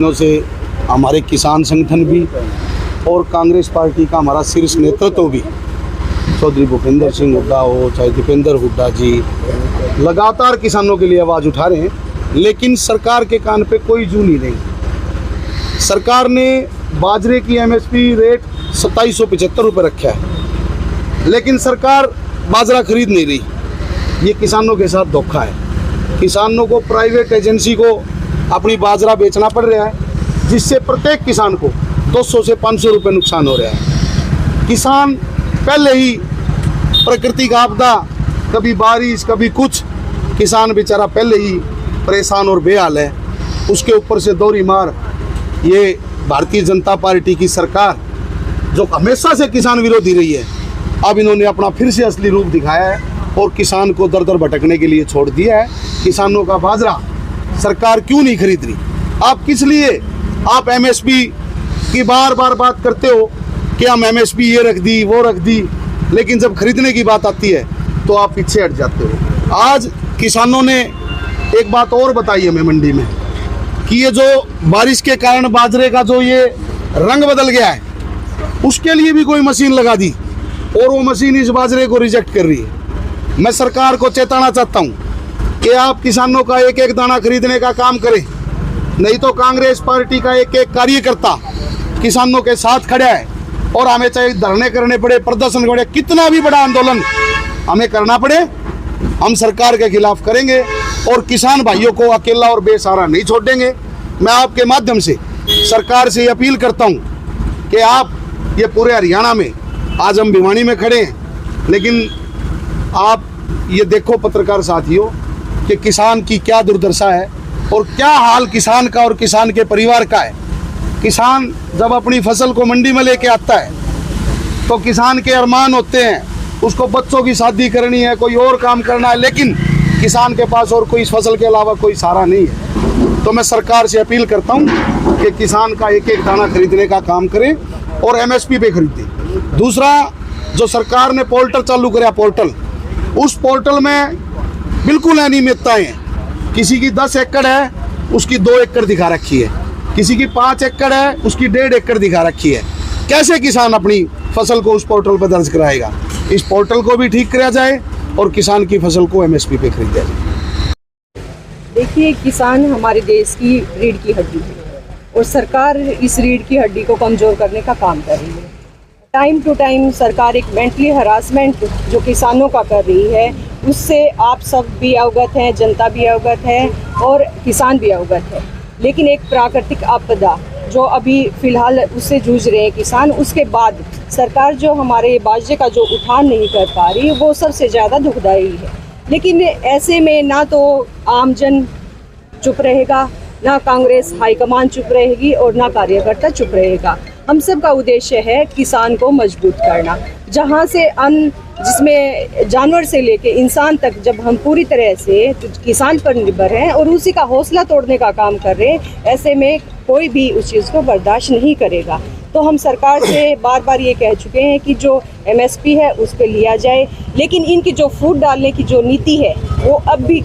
दिनों से हमारे किसान संगठन भी और कांग्रेस पार्टी का हमारा शीर्ष नेतृत्व भी, चौधरी भूपेंद्र सिंह हुड्डा हो चाहे दीपेंद्र हुड्डा जी, लगातार किसानों के लिए आवाज़ उठा रहे हैं, लेकिन सरकार के कान पे कोई जू नहीं रही। सरकार ने बाजरे की एमएसपी रेट 2775 रुपये रखा है, लेकिन सरकार बाजरा खरीद नहीं रही। ये किसानों के साथ धोखा है। किसानों को प्राइवेट एजेंसी को अपनी बाजरा बेचना पड़ रहा है, जिससे प्रत्येक किसान को 200 से 500 रुपये नुकसान हो रहा है। किसान पहले ही प्राकृतिक आपदा, कभी बारिश कभी कुछ, किसान बेचारा पहले ही परेशान और बेहाल है। उसके ऊपर से दोहरी मार ये भारतीय जनता पार्टी की सरकार, जो हमेशा से किसान विरोधी रही है, अब इन्होंने अपना फिर से असली रूप दिखाया है और किसान को दर दर भटकने के लिए छोड़ दिया है। किसानों का बाजरा सरकार क्यों नहीं खरीद रही? आप किस लिए आप एमएसपी की बार बार बात करते हो कि हम एमएसपी ये रख दी वो रख दी, लेकिन जब खरीदने की बात आती है तो आप पीछे हट जाते हो। आज किसानों ने एक बात और बताई हमें मंडी में कि ये जो बारिश के कारण बाजरे का जो ये रंग बदल गया है, उसके लिए भी कोई मशीन लगा दी और वो मशीन इस बाजरे को रिजेक्ट कर रही है। मैं सरकार को चेताना चाहता हूँ कि आप किसानों का एक एक दाना खरीदने का काम करें, नहीं तो कांग्रेस पार्टी का एक एक कार्यकर्ता किसानों के साथ खड़ा है और हमें चाहे धरने करने पड़े, प्रदर्शन पड़े, कितना भी बड़ा आंदोलन हमें करना पड़े, हम सरकार के खिलाफ करेंगे और किसान भाइयों को अकेला और बेसहारा नहीं छोड़ेंगे। मैं आपके माध्यम से सरकार से अपील करता हूँ कि आप ये पूरे हरियाणा में, आज हम भिवानी में खड़े हैं, लेकिन आप ये देखो पत्रकार साथियों कि किसान की क्या दुर्दशा है और क्या हाल किसान का और किसान के परिवार का है। किसान जब अपनी फसल को मंडी में लेके आता है तो किसान के अरमान होते हैं, उसको बच्चों की शादी करनी है, कोई और काम करना है, लेकिन किसान के पास और कोई इस फसल के अलावा कोई सहारा नहीं है। तो मैं सरकार से अपील करता हूँ कि किसान का एक एक दाना खरीदने का काम करें और एमएसपी पे खरीदें। दूसरा, जो सरकार ने पोर्टल चालू कराया, पोर्टल, उस पोर्टल में बिल्कुल अनियमितताएं हैं। किसी की 10 एकड़ है, उसकी 2 एकड़ दिखा रखी है, किसी की 5 एकड़ है, उसकी 1.5 एकड़ दिखा रखी है। कैसे किसान अपनी फसल को उस पोर्टल पर दर्ज कराएगा? इस पोर्टल को भी ठीक किया जाए और किसान की फसल को एमएसपी पे खरीदा जाए। देखिए, किसान हमारे देश की रीढ़ की हड्डी है और सरकार इस रीढ़ की हड्डी को कमज़ोर करने का काम कर रही है। टाइम टू टाइम सरकार एक मेंटली हरासमेंट जो किसानों का कर रही है, उससे आप सब भी अवगत हैं, जनता भी अवगत है और किसान भी अवगत है। लेकिन एक प्राकृतिक आपदा जो अभी फ़िलहाल उससे जूझ रहे हैं किसान, उसके बाद सरकार जो हमारे बाजरे का जो उठान नहीं कर पा रही, वो सबसे ज़्यादा दुखदायी है। लेकिन ऐसे में ना तो आमजन चुप रहेगा, ना कांग्रेस हाईकमान चुप रहेगी और ना कार्यकर्ता चुप रहेगा। हम सब का उद्देश्य है किसान को मजबूत करना, जहाँ से अन्न, जिसमें जानवर से लेके इंसान तक, जब हम पूरी तरह से किसान पर निर्भर हैं और उसी का हौसला तोड़ने का काम कर रहे हैं, ऐसे में कोई भी उस चीज़ को बर्दाश्त नहीं करेगा। तो हम सरकार से बार बार ये कह चुके हैं कि जो एमएसपी है उस पर लिया जाए, लेकिन इनकी जो फूट डालने की जो नीति है वो अब भी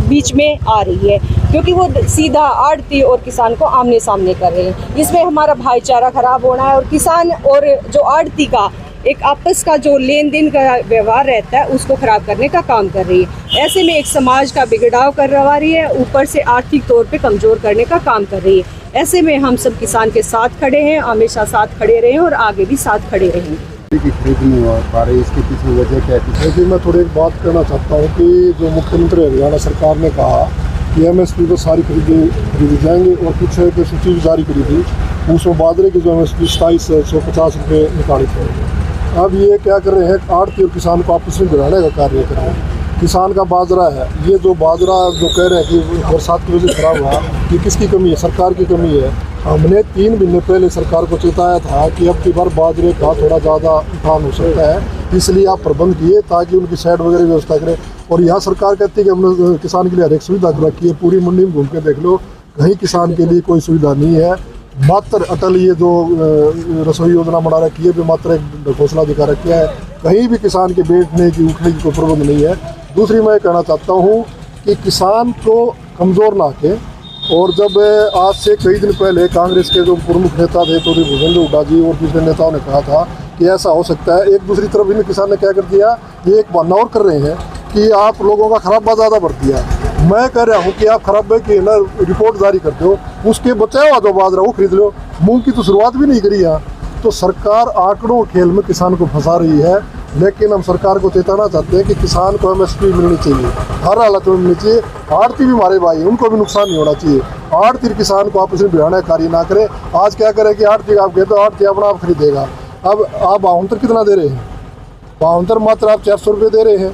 बीच में आ रही है, क्योंकि वो सीधा आड़ती और किसान को आमने सामने कर रहे हैं। इसमें हमारा भाईचारा खराब होना है और किसान और जो आड़ती का एक आपस का जो लेन देन का व्यवहार रहता है, उसको खराब करने का काम कर रही है। ऐसे में एक समाज का बिगड़ाव करवा रही है, ऊपर से आर्थिक तौर पे कमज़ोर करने का काम कर रही है। ऐसे में हम सब किसान के साथ खड़े हैं, हमेशा साथ खड़े रहे और आगे भी साथ खड़े रहेंगे। खरीद नहीं हो पा रही, इसके पीछे वजह क्या है? लेकिन मैं थोड़ी एक बात करना चाहता हूँ कि जो मुख्यमंत्री हरियाणा सरकार ने कहा कि एमएसपी को सारी खरीदी जाएंगे और कुछ है कि सूची जारी करी थी, उसमें बाजरे की जो एमएसपी 2750 रुपये निकाले थे। अब ये क्या कर रहे हैं, आड़ती और किसान को आपस में गिराने का कार्य कर रहे हैं। किसान का बाजरा है, ये जो बाजरा जो कह रहे हैं कि बरसात की वजह से खराब हुआ, ये किसकी कमी है? सरकार की कमी है। हमने 3 महीने पहले सरकार को चेताया था कि अब की बार बाजरे का थोड़ा ज़्यादा उठान हो सकता है, इसलिए आप प्रबंध किए ताकि उनकी शेड वगैरह व्यवस्था करें। और यहाँ सरकार कहती है कि हमने किसान के लिए हर एक सुविधा रखी है। पूरी मंडी में घूम के देख लो, कहीं किसान के लिए कोई सुविधा नहीं है। मात्र अटल ये जो रसोई योजना बना रखी है, भी मात्र एक घोषणा दिखा रखी है, कहीं भी किसान के बैठने की उठने की कोई प्रबंध नहीं है। दूसरी मैं कहना चाहता हूँ कि किसान को कमज़ोर ना के और जब आज से कई दिन पहले कांग्रेस के जो प्रमुख नेता थे चौधरी भूपेंद्र हुड्डा जी और दूसरे नेताओं ने कहा था कि ऐसा हो सकता है, एक दूसरी तरफ इन किसान ने क्या कर दिया, ये एक बहाना और कर रहे हैं कि आप लोगों का खराबा ज़्यादा बढ़ दिया। मैं कह रहा हूँ कि आप खराबे की ना रिपोर्ट जारी करते हो, उसके बचाया हुआ जो बाजरा वो खरीद लो, मूंग की तो शुरुआत भी नहीं करी यहाँ। तो सरकार आंकड़ों खेल में किसान को फंसा रही है, लेकिन हम सरकार को चेताना चाहते हैं कि किसान को MSP मिलनी चाहिए, हर हालत में मिलनी चाहिए। आड़ती भी हमारे भाई, उनको भी नुकसान नहीं होना चाहिए। आड़ती किसान को आपस में भिड़ाना कार्य ना करें। आज क्या करें कि आड़ती आप कहते हो आड़ती अपना आप खरीदेगा। अब आप भावंतर कितना दे रहे हैं? भावंतर मात्र आप 400 रुपये दे रहे हैं,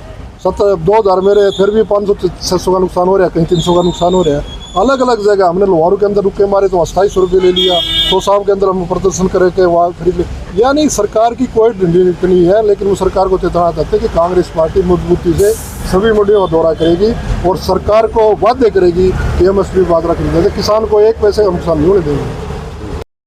2000 में रहे, फिर भी 500-600 का नुकसान हो रहा है, कहीं 300 का नुकसान हो रहा है। अलग अलग जगह हमने लोहारू के अंदर रुके मारे तो 2800 रुपये ले लिया, तो साहब के अंदर हम प्रदर्शन करके वहाँ खरीद ले। यानी सरकार की कोई ढिंडी नहीं है, लेकिन वो सरकार को चेताना चाहते हैं कि कांग्रेस पार्टी मजबूती से सभी मंडियों का दौरा करेगी और सरकार को वादे करेगी कि MSP बाजरा खरीदेंगे, किसान को एक पैसे का नुकसान नहीं होने देंगे।